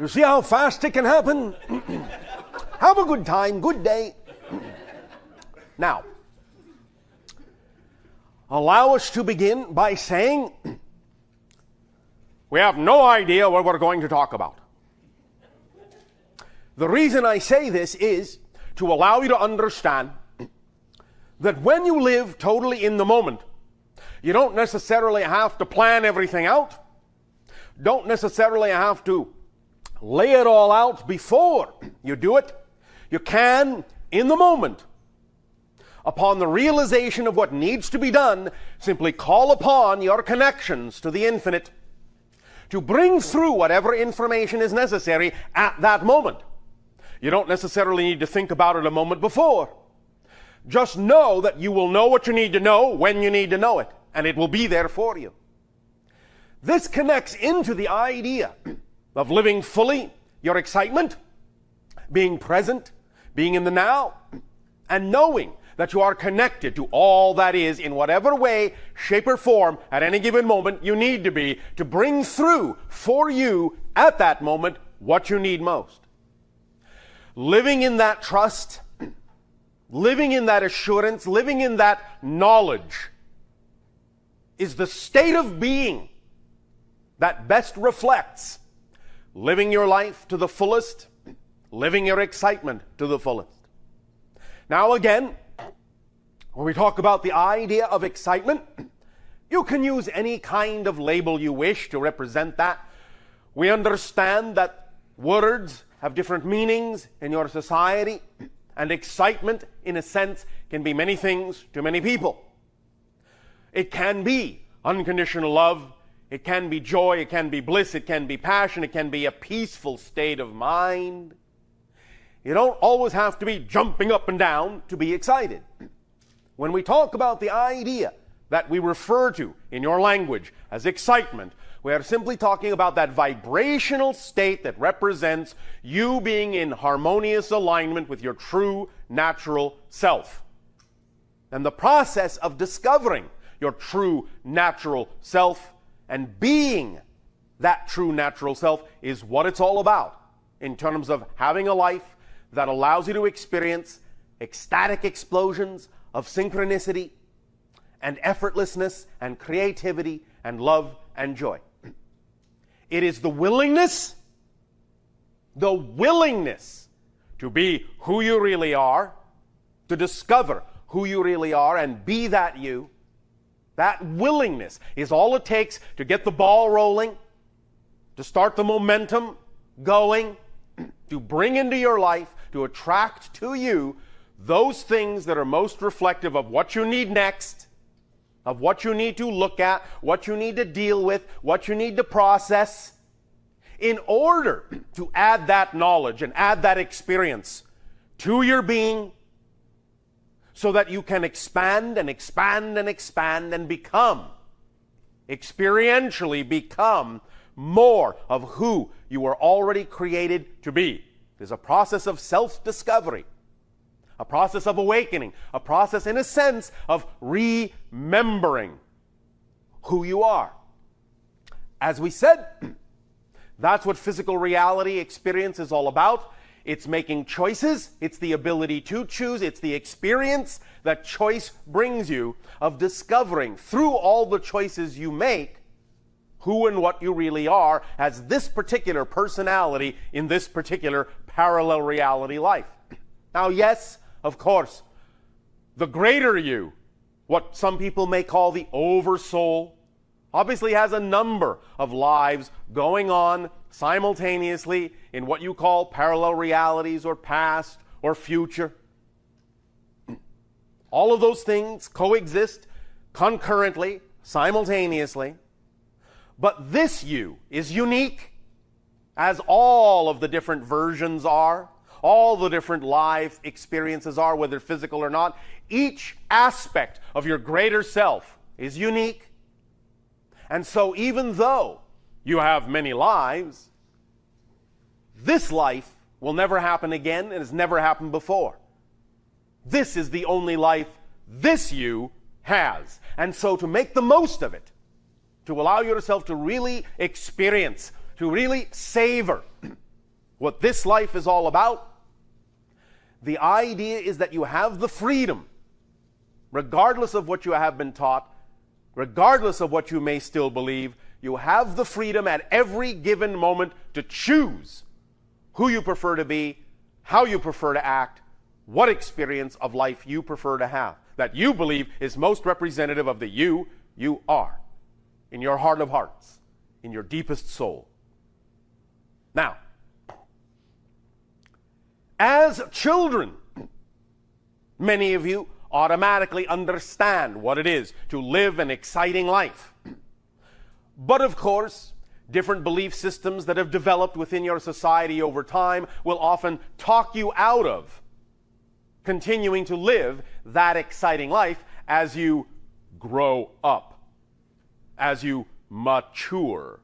You see how fast it can happen? Have a good time, good day. Now, allow us to begin by saying we have no idea what we're going to talk about. The reason I say this is to allow you to understand that when you live totally in the moment, you don't necessarily have to plan everything out. Don't necessarily have to lay it all out before you do it. You can, in the moment, upon the realization of what needs to be done, simply call upon your connections to the infinite to bring through whatever information is necessary at that moment. You don't necessarily need to think about it a moment before. Just know that you will know what you need to know when you need to know it, and it will be there for you. This connects into the idea of living fully, your excitement, being present, being in the now, and knowing that you are connected to all that is in whatever way, shape, or form at any given moment you need to be to bring through for you at that moment what you need most. Living in that trust, living in that assurance, living in that knowledge is the state of being that best reflects living your life to the fullest, living your excitement to the fullest. Now again, when we talk about the idea of excitement, you can use any kind of label you wish to represent that. We understand that words have different meanings in your society, and excitement, in a sense, can be many things to many people. It can be unconditional love, it can be joy, it can be bliss, it can be passion, it can be a peaceful state of mind. You don't always have to be jumping up and down to be excited. When we talk about the idea that we refer to in your language as excitement, we are simply talking about that vibrational state that represents you being in harmonious alignment with your true natural self. And the process of discovering your true natural self and being that true natural self is what it's all about in terms of having a life that allows you to experience ecstatic explosions of synchronicity and effortlessness and creativity and love and joy. It is the willingness to be who you really are, to discover who you really are and be that you. That willingness is all it takes to get the ball rolling, to start the momentum going, to bring into your life, to attract to you those things that are most reflective of what you need next, of what you need to look at, what you need to deal with, what you need to process, in order to add that knowledge and add that experience to your being so that you can expand and expand and expand and experientially become more of who you were already created to be. There's a process of self-discovery, a process of awakening, a process, in a sense, of remembering who you are. As we said, that's what physical reality experience is all about. It's making choices. It's the ability to choose. It's the experience that choice brings you of discovering through all the choices you make who and what you really are as this particular personality in this particular parallel reality life. Now, yes, of course, the greater you, what some people may call the oversoul, obviously has a number of lives going on simultaneously in what you call parallel realities or past or future. All of those things coexist concurrently, simultaneously. But this you is unique, as all of the different versions are, all the different life experiences are, whether physical or not. Each aspect of your greater self is unique. And so even though you have many lives, this life will never happen again and has never happened before. This is the only life this you has. And so to make the most of it, to allow yourself to really experience, to really savor what this life is all about, the idea is that you have the freedom, regardless of what you have been taught, regardless of what you may still believe, you have the freedom at every given moment to choose who you prefer to be, how you prefer to act, what experience of life you prefer to have, that you believe is most representative of the you are, in your heart of hearts, in your deepest soul. Now, as children, many of you automatically understand what it is to live an exciting life. But of course, different belief systems that have developed within your society over time will often talk you out of continuing to live that exciting life as you grow up, as you mature.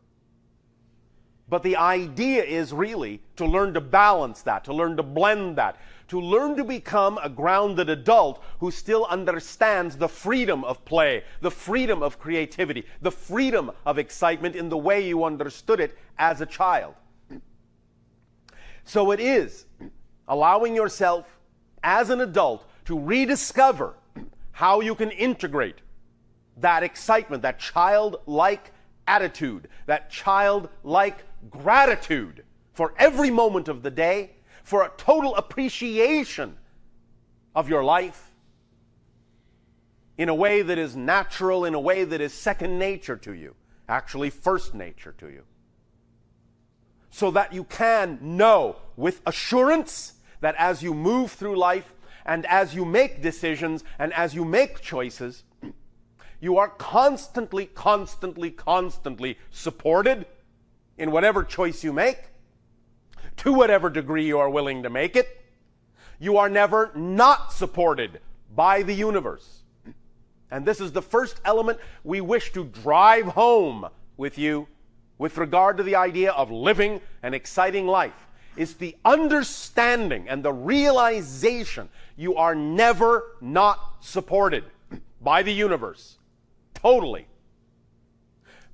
But the idea is really to learn to balance that, to learn to blend that, to learn to become a grounded adult who still understands the freedom of play, the freedom of creativity, the freedom of excitement in the way you understood it as a child. So it is allowing yourself as an adult to rediscover how you can integrate that excitement, that childlike attitude, that childlike gratitude for every moment of the day, for a total appreciation of your life in a way that is natural, in a way that is second nature to you, actually first nature to you. So that you can know with assurance that as you move through life and as you make decisions and as you make choices, you are constantly supported in whatever choice you make, to whatever degree you are willing to make it. You are never not supported by the universe. And this is the first element we wish to drive home with you with regard to the idea of living an exciting life, is the understanding and the realization you are never not supported by the universe. Totally.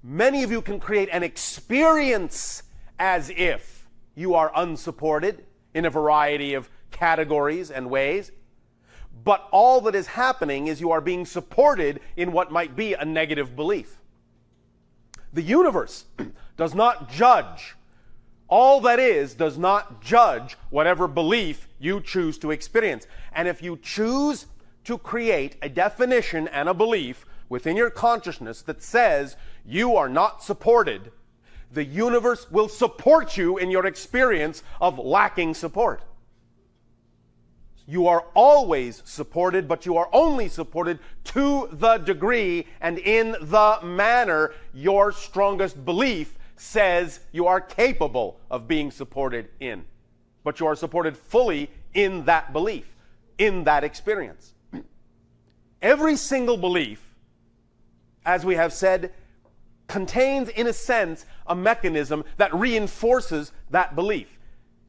Many of you can create an experience as if you are unsupported in a variety of categories and ways, but all that is happening is you are being supported in what might be a negative belief. The universe does not judge. All that is does not judge whatever belief you choose to experience. And if you choose to create a definition and a belief within your consciousness that says you are not supported, the universe will support you in your experience of lacking support. You are always supported, but you are only supported to the degree and in the manner your strongest belief says you are capable of being supported in. But you are supported fully in that belief, in that experience. Every single belief, as we have said, contains, in a sense, a mechanism that reinforces that belief.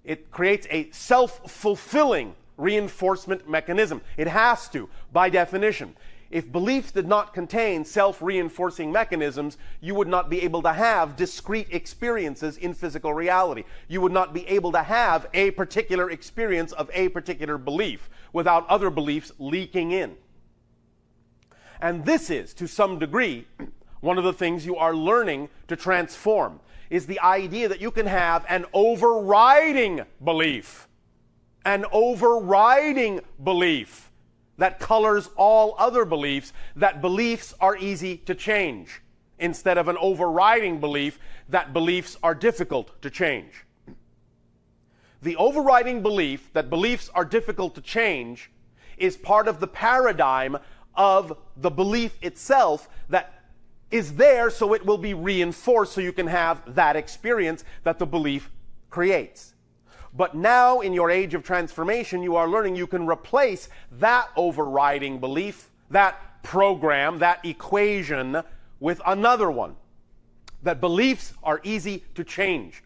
It creates a self-fulfilling reinforcement mechanism. It has to, by definition. If belief did not contain self-reinforcing mechanisms, you would not be able to have discrete experiences in physical reality. You would not be able to have a particular experience of a particular belief without other beliefs leaking in. And this is, to some degree, one of the things you are learning to transform, is the idea that you can have an overriding belief. An overriding belief that colors all other beliefs, that beliefs are easy to change, instead of an overriding belief that beliefs are difficult to change. The overriding belief that beliefs are difficult to change is part of the paradigm of the belief itself that is there so it will be reinforced so you can have that experience that the belief creates. But now, in your age of transformation, you are learning you can replace that overriding belief, that program, that equation, with another one. That beliefs are easy to change.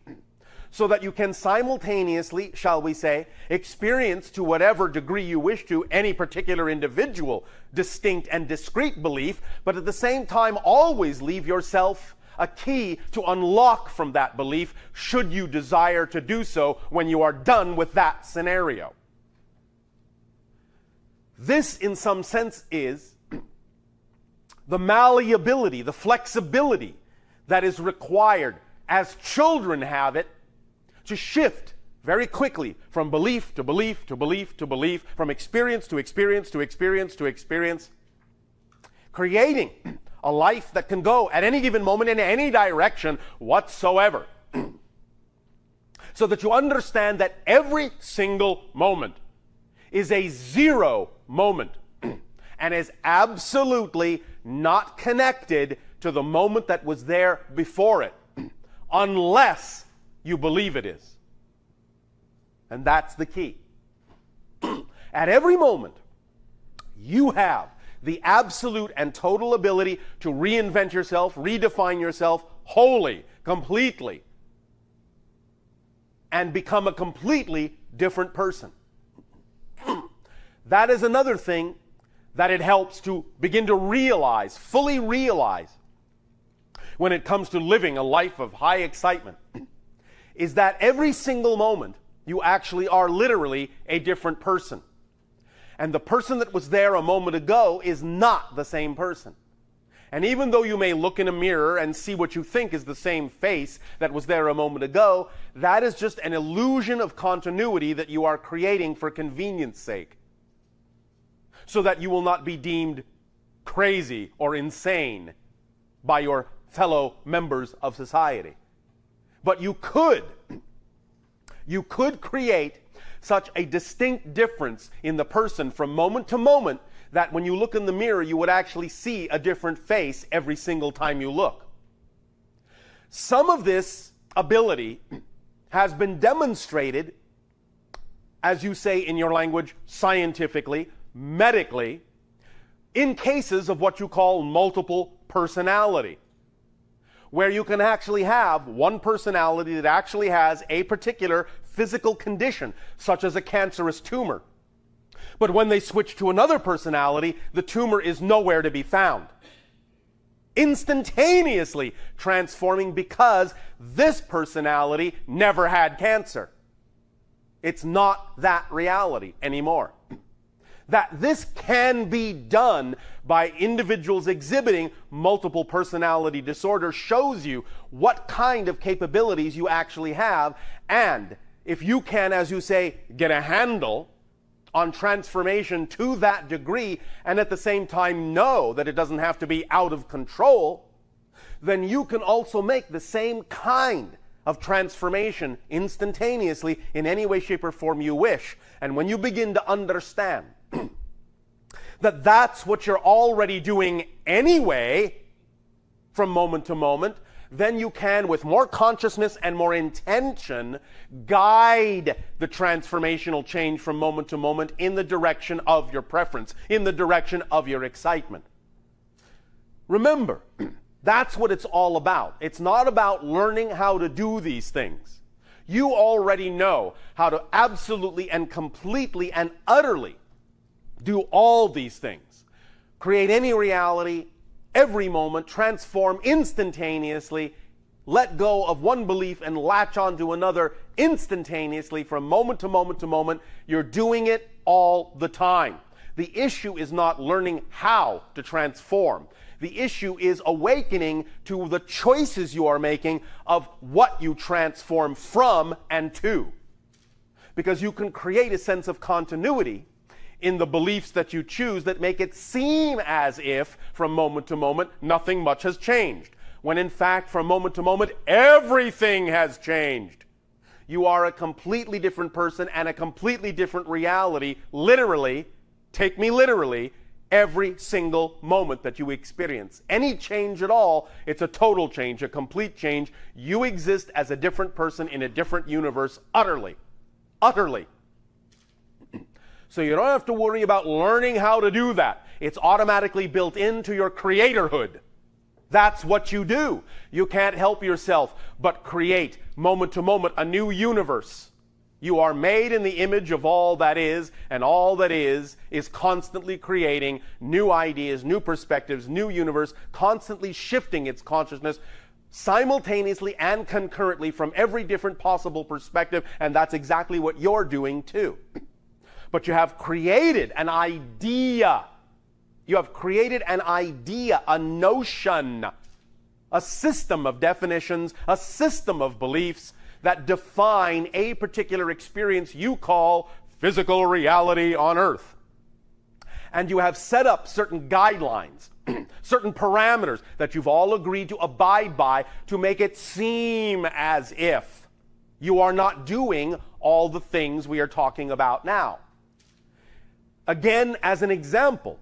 So that you can simultaneously, shall we say, experience to whatever degree you wish to any particular individual distinct and discrete belief, but at the same time always leave yourself a key to unlock from that belief should you desire to do so when you are done with that scenario. This, in some sense, is the malleability, the flexibility that is required as children have it to shift very quickly from belief to belief to belief to belief, from experience to experience to experience to experience, creating a life that can go at any given moment in any direction whatsoever. So that you understand that every single moment is a zero moment and is absolutely not connected to the moment that was there before it, unless you believe it is. And that's the key. At every moment, you have the absolute and total ability to reinvent yourself, redefine yourself wholly, completely, and become a completely different person. That is another thing that it helps to begin to realize, fully realize, when it comes to living a life of high excitement, is that every single moment you actually are literally a different person. And the person that was there a moment ago is not the same person. And even though you may look in a mirror and see what you think is the same face that was there a moment ago, that is just an illusion of continuity that you are creating for convenience sake, so that you will not be deemed crazy or insane by your fellow members of society. But you could create such a distinct difference in the person from moment to moment that when you look in the mirror, you would actually see a different face every single time you look. Some of this ability has been demonstrated, as you say in your language, scientifically, medically, in cases of what you call multiple personality, where you can actually have one personality that actually has a particular physical condition, such as a cancerous tumor. But when they switch to another personality, the tumor is nowhere to be found, instantaneously transforming because this personality never had cancer. It's not that reality anymore. That this can be done by individuals exhibiting multiple personality disorder shows you what kind of capabilities you actually have, and if you can, as you say, get a handle on transformation to that degree, and at the same time know that it doesn't have to be out of control, then you can also make the same kind of transformation instantaneously in any way, shape, or form you wish. And when you begin to understand that that's what you're already doing anyway from moment to moment, then you can, with more consciousness and more intention, guide the transformational change from moment to moment in the direction of your preference, in the direction of your excitement. Remember, that's what it's all about. It's not about learning how to do these things. You already know how to absolutely and completely and utterly do all these things. Create any reality, every moment, transform instantaneously, let go of one belief and latch onto another instantaneously from moment to moment to moment. You're doing it all the time. The issue is not learning how to transform. The issue is awakening to the choices you are making of what you transform from and to. Because you can create a sense of continuity in the beliefs that you choose that make it seem as if from moment to moment nothing much has changed, when in fact from moment to moment everything has changed. You are a completely different person and a completely different reality, literally, take me literally, every single moment that you experience. Any change at all, it's a total change, a complete change. You exist as a different person in a different universe, utterly. Utterly. So you don't have to worry about learning how to do that. It's automatically built into your creatorhood. That's what you do. You can't help yourself but create, moment to moment, a new universe. You are made in the image of all that is, and all that is constantly creating new ideas, new perspectives, new universe, constantly shifting its consciousness simultaneously and concurrently from every different possible perspective, and that's exactly what you're doing too. But you have created an idea. You have created an idea, a notion, a system of definitions, a system of beliefs that define a particular experience you call physical reality on Earth. And you have set up certain guidelines, certain parameters that you've all agreed to abide by to make it seem as if you are not doing all the things we are talking about now. Again, as an example,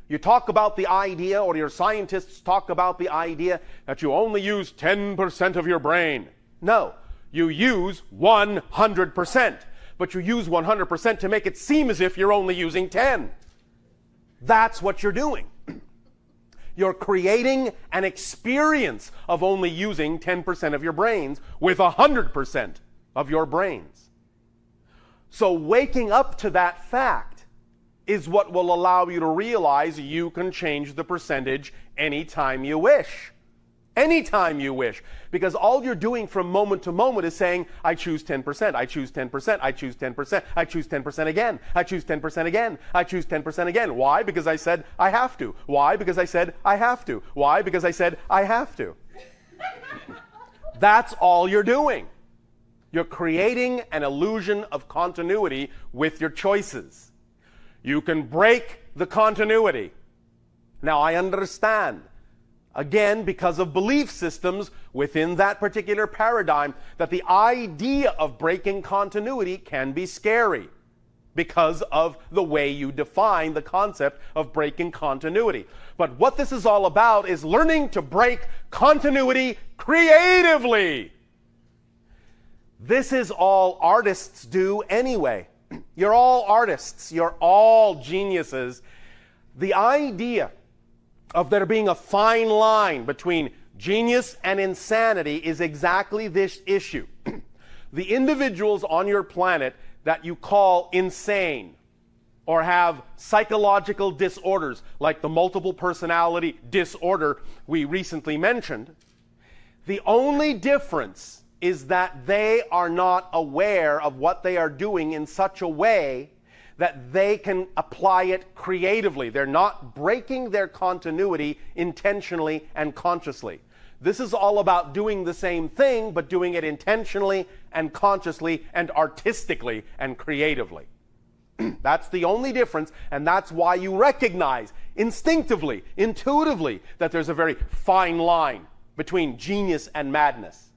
you talk about the idea, or your scientists talk about the idea that you only use 10% of your brain. No, you use 100%. But you use 100% to make it seem as if you're only using 10. That's what you're doing. You're creating an experience of only using 10% of your brains with 100% of your brains. So waking up to that fact is what will allow you to realize you can change the percentage anytime you wish. Anytime you wish. Because all you're doing from moment to moment is saying, I choose 10%, I choose 10%, I choose 10%, I choose 10% again, I choose 10% again, I choose 10% again. Why? Because I said I have to. Why? Because I said I have to. Why? Because I said I have to. That's all you're doing. You're creating an illusion of continuity with your choices. You can break the continuity. Now, I understand, again, because of belief systems within that particular paradigm, that the idea of breaking continuity can be scary because of the way you define the concept of breaking continuity. But what this is all about is learning to break continuity creatively. This is all artists do anyway. You're all artists. You're all geniuses. The idea of there being a fine line between genius and insanity is exactly this issue. The individuals on your planet that you call insane or have psychological disorders like the multiple personality disorder we recently mentioned, the only difference is that they are not aware of what they are doing in such a way that they can apply it creatively. They're not breaking their continuity intentionally and consciously. This is all about doing the same thing, but doing it intentionally and consciously and artistically and creatively. That's the only difference, and that's why you recognize instinctively, intuitively, that there's a very fine line between genius and madness.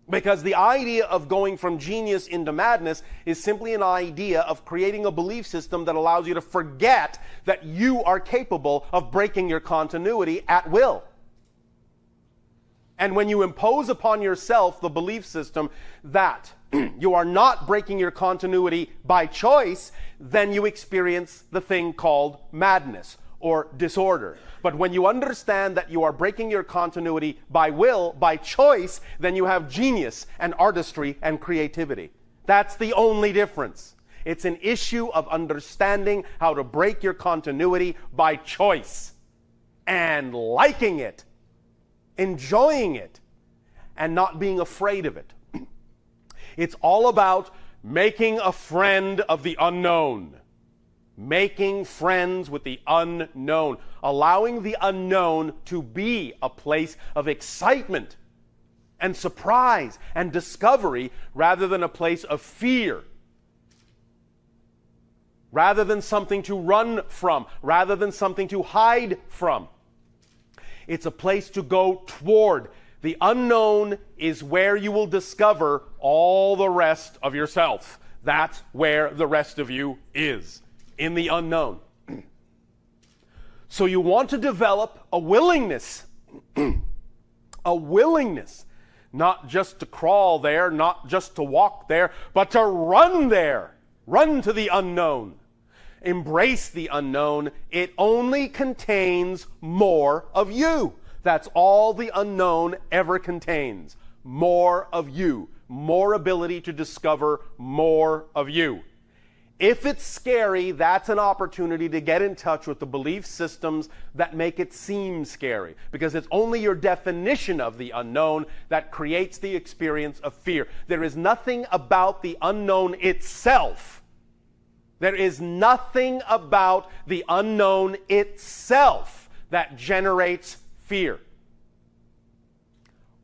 Because the idea of going from genius into madness is simply an idea of creating a belief system that allows you to forget that you are capable of breaking your continuity at will. And when you impose upon yourself the belief system that you are not breaking your continuity by choice, then you experience the thing called madness or disorder. But when you understand that you are breaking your continuity by will, by choice, then you have genius and artistry and creativity. That's the only difference. It's an issue of understanding how to break your continuity by choice and liking it, enjoying it, and not being afraid of it. It's all about making a friend of the unknown. Making friends with the unknown, allowing the unknown to be a place of excitement and surprise and discovery rather than a place of fear, rather than something to run from, rather than something to hide from. It's a place to go toward. The unknown is where you will discover all the rest of yourself. That's where the rest of you is. In the unknown. So you want to develop a willingness, not just to crawl there, not just to walk there, but to run there, run to the unknown, embrace the unknown. It only contains more of you. That's all the unknown ever contains. More of you, more ability to discover more of you. If it's scary, that's an opportunity to get in touch with the belief systems that make it seem scary. Because it's only your definition of the unknown that creates the experience of fear. There is nothing about the unknown itself. There is nothing about the unknown itself that generates fear.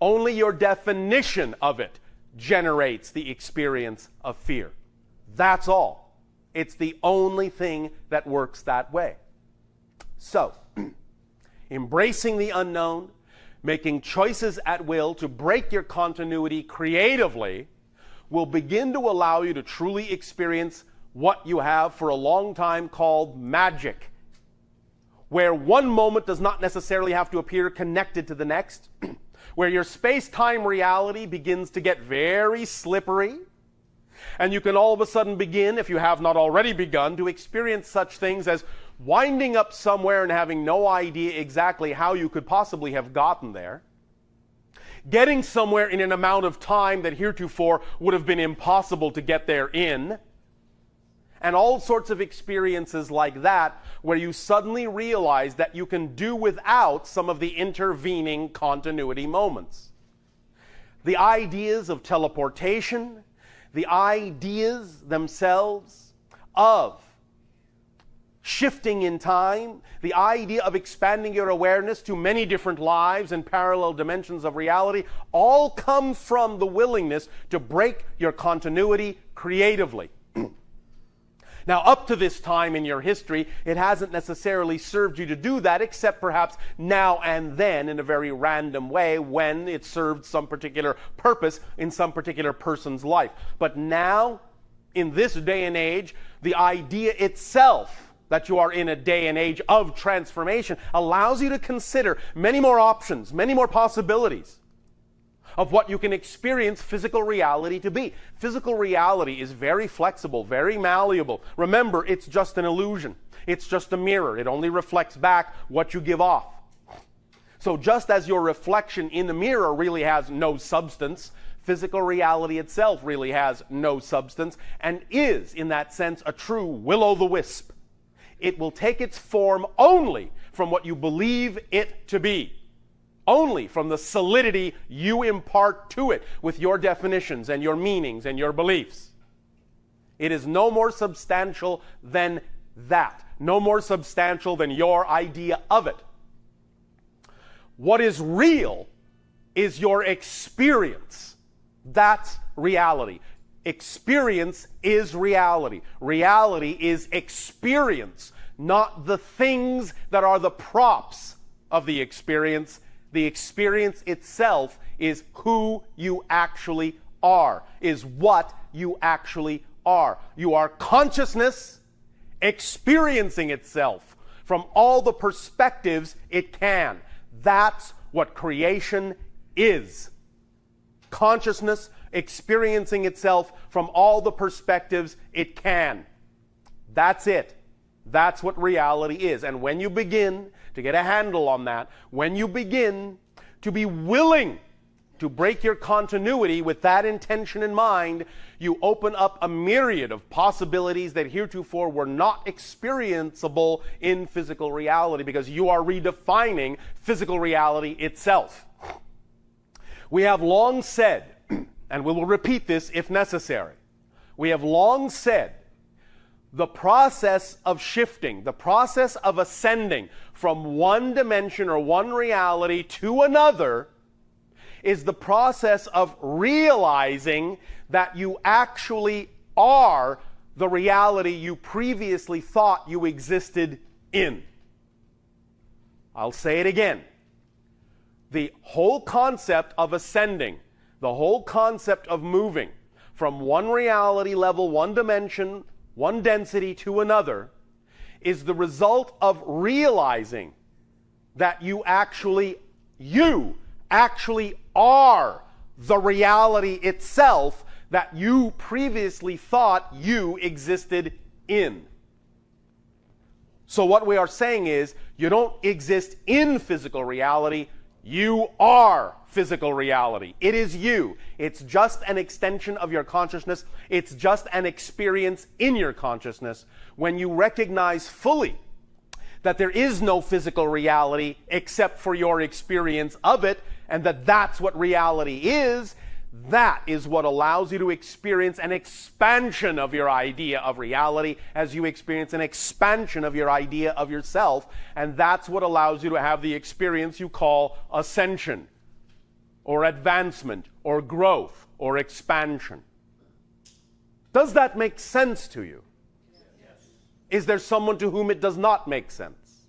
Only your definition of it generates the experience of fear. That's all. It's the only thing that works that way. So, embracing the unknown, making choices at will to break your continuity creatively will begin to allow you to truly experience what you have for a long time called magic, where one moment does not necessarily have to appear connected to the next, where your space-time reality begins to get very slippery, and you can all of a sudden begin, if you have not already begun, to experience such things as winding up somewhere and having no idea exactly how you could possibly have gotten there, getting somewhere in an amount of time that heretofore would have been impossible to get there in, and all sorts of experiences like that where you suddenly realize that you can do without some of the intervening continuity moments. The ideas of teleportation, the ideas themselves of shifting in time, the idea of expanding your awareness to many different lives and parallel dimensions of reality, all come from the willingness to break your continuity creatively. Now, up to this time in your history, it hasn't necessarily served you to do that, except perhaps now and then in a very random way when it served some particular purpose in some particular person's life. But now, in this day and age, the idea itself that you are in a day and age of transformation allows you to consider many more options, many more possibilities of what you can experience physical reality to be. Physical reality is very flexible, very malleable. Remember, it's just an illusion. It's just a mirror. It only reflects back what you give off. So just as your reflection in the mirror really has no substance, physical reality itself really has no substance and is, in that sense, a true will-o'-the-wisp. It will take its form only from what you believe it to be. Only from the solidity you impart to it with your definitions and your meanings and your beliefs. It is no more substantial than that. No more substantial than your idea of it. What is real is your experience. That's reality. Experience is reality. Reality is experience, not the things that are the props of the experience. The experience itself is who you actually are, is what you actually are. You are consciousness experiencing itself from all the perspectives it can. That's what creation is. Consciousness experiencing itself from all the perspectives it can. That's it. That's what reality is. And when you begin to get a handle on that, when you begin to be willing to break your continuity with that intention in mind, you open up a myriad of possibilities that heretofore were not experienceable in physical reality, because you are redefining physical reality itself. We have long said, and we will repeat this if necessary, we have long said the process of shifting, the process of ascending from one dimension or one reality to another is the process of realizing that you actually are the reality you previously thought you existed in. I'll say it again. The whole concept of ascending, the whole concept of moving from one reality level, one dimension, one density to another, is the result of realizing that you actually are the reality itself that you previously thought you existed in. So what we are saying is, you don't exist in physical reality, You are physical reality. It is you. It's just an extension of your consciousness. It's just an experience in your consciousness. When you recognize fully that there is no physical reality except for your experience of it, and that that's what reality is, that is what allows you to experience an expansion of your idea of reality as you experience an expansion of your idea of yourself. And that's what allows you to have the experience you call ascension, or advancement, or growth, or expansion. Does that make sense to you? Yes. Is there someone to whom it does not make sense?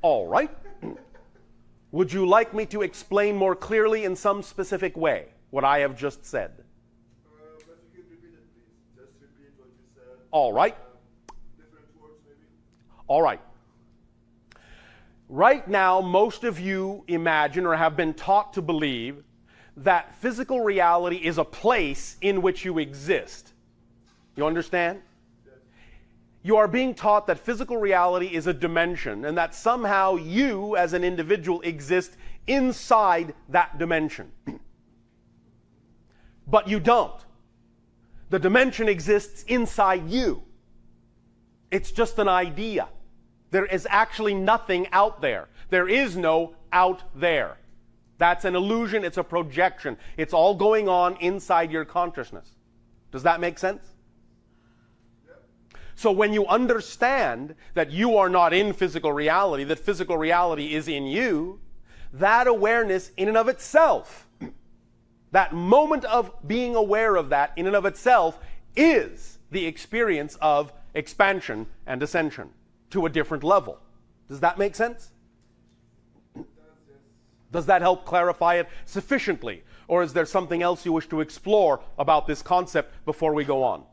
All right. Would you like me to explain more clearly in some specific way what I have just said? But you can repeat it, please. Just repeat what you said. All right. Different words, maybe. All right. Right now, most of you imagine or have been taught to believe that physical reality is a place in which you exist. You understand? You are being taught that physical reality is a dimension and that somehow you as an individual exist inside that dimension. But you don't. The dimension exists inside you. It's just an idea. There is actually nothing out there. There is no out there. That's an illusion. It's a projection. It's all going on inside your consciousness. Does that make sense? So when you understand that you are not in physical reality, that physical reality is in you, that awareness in and of itself, that moment of being aware of that in and of itself is the experience of expansion and ascension to a different level. Does that make sense? Does that help clarify it sufficiently? Or is there something else you wish to explore about this concept before we go on?